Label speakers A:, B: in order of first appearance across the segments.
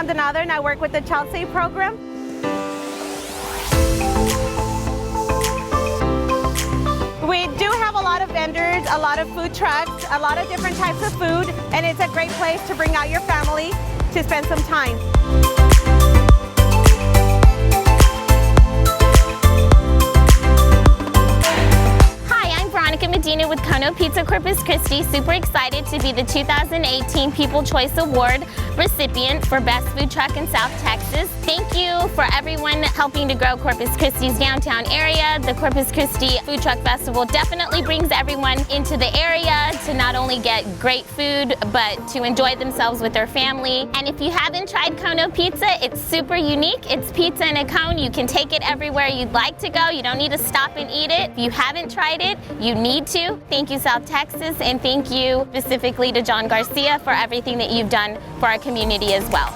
A: Maldonado and I work with the Child Safe program. We do have a lot of vendors, a lot of food trucks, a lot of different types of food, and it's a great place to bring out your family to spend some time.
B: With Kono Pizza Corpus Christi, super excited to be the 2018 People Choice Award recipient for Best Food Truck in South Texas. Thank you for everyone helping to grow Corpus Christi's downtown area. The Corpus Christi Food Truck Festival definitely brings everyone into the area to not only get great food, but to enjoy themselves with their family. And if you haven't tried Kono Pizza, it's super unique. It's pizza in a cone. You can take it everywhere you'd like to go. You don't need to stop and eat it. If you haven't tried it, you need to. Thank you, South Texas, and thank you specifically to John Garcia for everything that you've done for our community as well.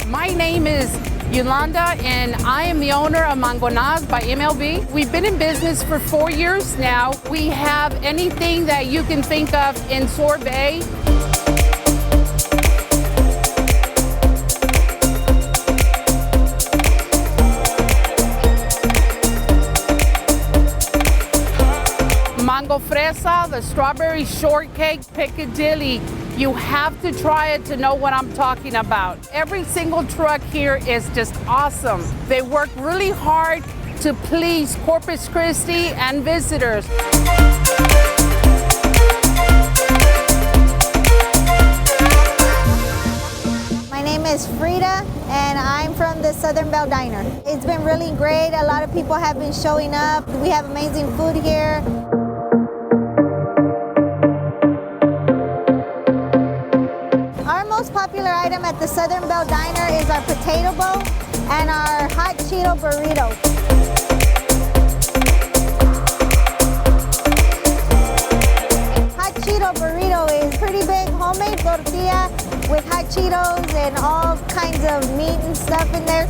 C: My name is Yolanda, and I am the owner of Mangonaz by MLB. We've been in business for 4 years now. We have anything that you can think of in sorbet. Mango fresa, the strawberry shortcake, Piccadilly. You have to try it to know what I'm talking about. Every single truck here is just awesome. They work really hard to please Corpus Christi and visitors.
D: My name is Frida, and I'm from the Southern Belle Diner. It's been really great. A lot of people have been showing up. We have amazing food here. Popular item at the Southern Belle Diner is our potato bowl and our hot Cheeto burrito. Hot Cheeto burrito is pretty big homemade tortilla with hot Cheetos and all kinds of meat and stuff in there.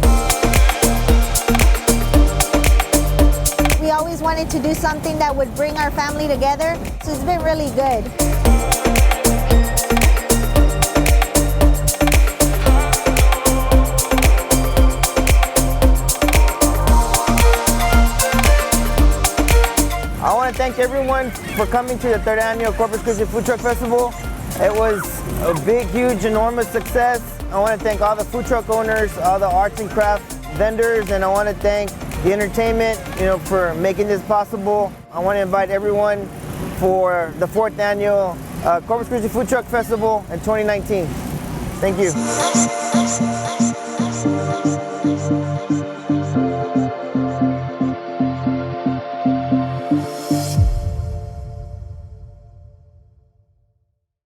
D: We always wanted to do something that would bring our family together, so it's been really good.
E: I want to thank everyone for coming to the 3rd annual Corpus Christi Food Truck Festival. It was a big, huge, enormous success. I want to thank all the food truck owners, all the arts and crafts vendors, and I want to thank the entertainment, for making this possible. I want to invite everyone for the 4th annual Corpus Christi Food Truck Festival in 2019. Thank you.